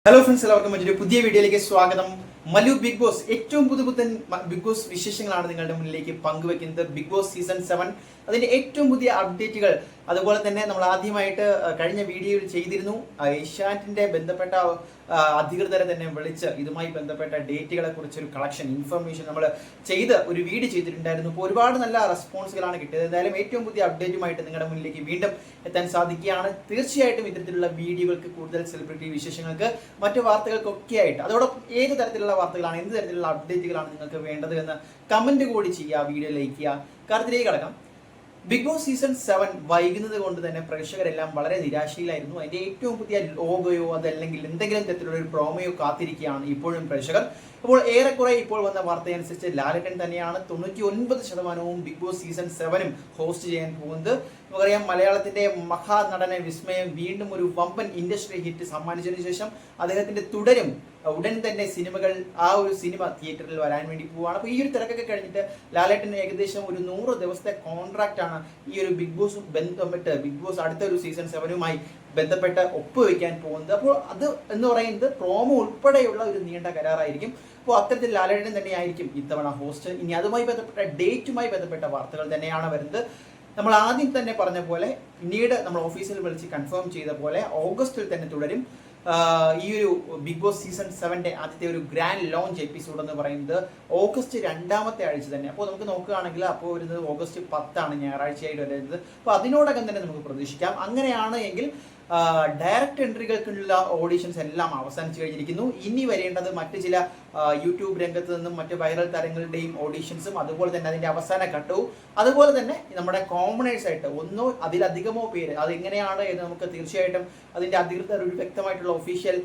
Hello friends, എല്ലാവർക്കും മറ്റൊരു പുതിയ വീഡിയോയിലേക്ക് സ്വാഗതം. മല്ലു ബിഗ് ബോസ് ഏറ്റവും പുതുപുത്തൻ ബിഗ് ബോസ് വിശേഷങ്ങളാണ് നിങ്ങളുടെ മുന്നിലേക്ക് പങ്കുവെക്കുന്നത്. ബിഗ് ബോസ് സീസൺ 7 അതിന്റെ ഏറ്റവും പുതിയ അപ്ഡേറ്റുകൾ, അതുപോലെ തന്നെ നമ്മൾ ആദ്യമായിട്ട് കഴിഞ്ഞ വീഡിയോയിൽ ചെയ്തിരുന്നു ഏഷ്യാനെറ്റിന്റെ ബന്ധപ്പെട്ട അധികൃതരെ തന്നെ വിളിച്ച് ഇതുമായി ബന്ധപ്പെട്ട ഡേറ്റുകളെ കുറിച്ചൊരു കളക്ഷൻ ഇൻഫർമേഷൻ നമ്മൾ ചെയ്ത് ഒരു വീഡിയോ ചെയ്തിട്ടുണ്ടായിരുന്നു. അപ്പോൾ ഒരുപാട് നല്ല റെസ്പോൺസുകളാണ് കിട്ടിയത്. എന്തായാലും ഏറ്റവും പുതിയ അപ്ഡേറ്റുമായിട്ട് നിങ്ങളുടെ മുന്നിലേക്ക് വീണ്ടും എത്താൻ സാധിക്കുകയാണ്. തീർച്ചയായിട്ടും ഇത്തരത്തിലുള്ള വീഡിയോകൾക്ക്, കൂടുതൽ സെലിബ്രിറ്റി വിശേഷങ്ങൾക്ക്, മറ്റു വാർത്തകൾക്കൊക്കെ ആയിട്ട്, അതോടൊപ്പം ഏത് തരത്തിലുള്ള വാർത്തകളാണ്, എന്ത് തരത്തിലുള്ള അപ്ഡേറ്റുകളാണ് നിങ്ങൾക്ക് വേണ്ടത് എന്ന് കമന്റ് കൂടി ചെയ്യുക, വീഡിയോ ലൈക്ക് ചെയ്യുക. കാര്യത്തിലേക്ക് കടക്കാം. ബിഗ് ബോസ് സീസൺ 7 വൈകുന്നത് കൊണ്ട് തന്നെ പ്രേക്ഷകരെല്ലാം വളരെ നിരാശയിലായിരുന്നു. അതിന്റെ ഏറ്റവും പുതിയ ലോഗോയോ അതല്ലെങ്കിൽ എന്തെങ്കിലും തരത്തിലുള്ള ഒരു പ്രോമോയോ കാത്തിരിക്കുകയാണ് ഇപ്പോഴും പ്രേക്ഷകർ. അപ്പോൾ ഏറെക്കുറെ ഇപ്പോൾ വന്ന വാർത്തയനുസരിച്ച് ലാലേട്ടൻ തന്നെയാണ് 99% ബിഗ് ബോസ് സീസൺ 7 ഹോസ്റ്റ് ചെയ്യാൻ പോകുന്നത്. നമുക്കറിയാം, മലയാളത്തിന്റെ മഹാനടന വിസ്മയം വീണ്ടും ഒരു വമ്പൻ ഇൻഡസ്ട്രി ഹിറ്റ് സമ്മാനിച്ചതിനു ശേഷം അദ്ദേഹത്തിന്റെ തുടരും ഉടൻ തന്നെ സിനിമകൾ, ആ ഒരു സിനിമ തിയേറ്ററിൽ വരാൻ വേണ്ടി പോവുകയാണ്. അപ്പോൾ ഈ ഒരു തിരക്കൊക്കെ കഴിഞ്ഞിട്ട് ലാലേട്ടൻ ഏകദേശം ഒരു 100 ദിവസത്തെ കോൺട്രാക്റ്റ് ആണ് ഈ ഒരു ബിഗ് ബോസ് ബന്ധപ്പെട്ട് ബിഗ് ബോസ് അടുത്ത ഒരു സീസൺ 7 ബന്ധപ്പെട്ട് ഒപ്പുവെക്കാൻ പോകുന്നത്. അപ്പോൾ അത് എന്ന് പറയുന്നത് പ്രോമോ ഉൾപ്പെടെയുള്ള ഒരു നീണ്ട കരാറായിരിക്കും. അപ്പോൾ അത്തരത്തിൽ ലാലേട്ടൻ തന്നെയായിരിക്കും ഇത്തവണ ഹോസ്റ്റ്. ഇനി അതുമായി ബന്ധപ്പെട്ട ഡേറ്റുമായി ബന്ധപ്പെട്ട വാർത്തകൾ തന്നെയാണ് വരുന്നത്. നമ്മൾ ആദ്യം തന്നെ പറഞ്ഞ പോലെ, പിന്നീട് നമ്മൾ ഓഫീസിൽ വിളിച്ച് കൺഫേം ചെയ്ത പോലെ ഓഗസ്റ്റിൽ തന്നെ തുടരും ഈ ഒരു ബിഗ് ബോസ് സീസൺ 7 ആദ്യത്തെ ഒരു ഗ്രാൻഡ് ലോഞ്ച് എപ്പിസോഡ് എന്ന് പറയുന്നത് ഓഗസ്റ്റ് 2ാമത്തെ ആഴ്ച തന്നെ. അപ്പോൾ നമുക്ക് നോക്കുകയാണെങ്കിൽ അപ്പോൾ വരുന്നത് ഓഗസ്റ്റ് 10 ഞായറാഴ്ചയായിട്ട് വരുന്നത്. അപ്പോൾ അതിനോടകം തന്നെ നമുക്ക് പ്രതീക്ഷിക്കാം. അങ്ങനെയാണ് എങ്കിൽ ഡയറക്റ്റ് എൻട്രികൾക്കുള്ള ഓഡീഷൻസ് എല്ലാം അവസാനിച്ചു കഴിഞ്ഞിരിക്കുന്നു. ഇനി വരേണ്ടത് മറ്റ് ചില യൂട്യൂബ് രംഗത്ത് നിന്നും മറ്റ് വൈറൽ താരങ്ങളുടെയും ഓഡീഷൻസും, അതുപോലെ തന്നെ അതിന്റെ അവസാന ഘട്ടവും, അതുപോലെ തന്നെ നമ്മുടെ കോമണേഴ്സ് ആയിട്ട് ഒന്നോ അതിലധികമോ പേര്, അതെങ്ങനെയാണ് എന്ന് നമുക്ക് തീർച്ചയായിട്ടും അതിന്റെ അധികൃതർ ഒരു വ്യക്തമായിട്ടുള്ള ഒഫീഷ്യൽ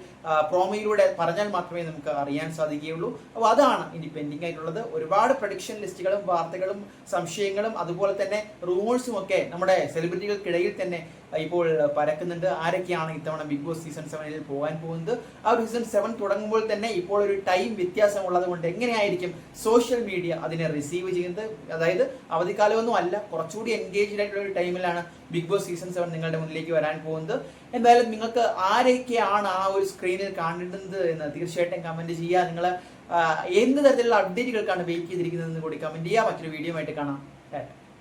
പ്രോമോയിലൂടെ പറഞ്ഞാൽ മാത്രമേ നമുക്ക് അറിയാൻ സാധിക്കുകയുള്ളൂ. അപ്പോൾ അതാണ് ഇനി പെൻഡിങ് ആയിട്ടുള്ളത്. ഒരുപാട് പ്രഡിക്ഷൻ ലിസ്റ്റുകളും വാർത്തകളും സംശയങ്ങളും അതുപോലെ തന്നെ റൂമേഴ്സും ഒക്കെ നമ്മുടെ സെലിബ്രിറ്റികൾക്കിടയിൽ തന്നെ ഇപ്പോൾ പരക്കുന്നുണ്ട്. ആരൊക്കെയാണ് ഇത്തവണ ബിഗ് ബോസ് സീസൺ 7 പോകാൻ പോകുന്നത്? ആ ഒരു സീസൺ 7 തുടങ്ങുമ്പോൾ തന്നെ ഇപ്പോൾ ഒരു ടൈം വ്യത്യാസമുള്ളത് കൊണ്ട് എങ്ങനെയായിരിക്കും സോഷ്യൽ മീഡിയ അതിനെ റിസീവ് ചെയ്യുന്നത്? അതായത് അവധിക്കാലമൊന്നും അല്ല, കുറച്ചുകൂടി എൻഗേജ്ഡ് ആയിട്ടുള്ള ഒരു ടൈമിലാണ് ബിഗ് ബോസ് സീസൺ 7 നിങ്ങളുടെ മുന്നിലേക്ക് വരാൻ പോകുന്നത്. എന്തായാലും നിങ്ങൾക്ക് ആരൊക്കെയാണ് ആ ഒരു സ്ക്രീനിൽ കാണേണ്ടത് എന്ന് തീർച്ചയായിട്ടും കമന്റ് ചെയ്യുക. നിങ്ങൾ എന്ത് തരത്തിലുള്ള അപ്ഡേറ്റുകൾക്കാണ് വെയിറ്റ് ചെയ്തിരിക്കുന്നത് എന്ന് കൂടി കമന്റ് ചെയ്യുക. മറ്റൊരു വീഡിയോ ആയിട്ട് കാണാം.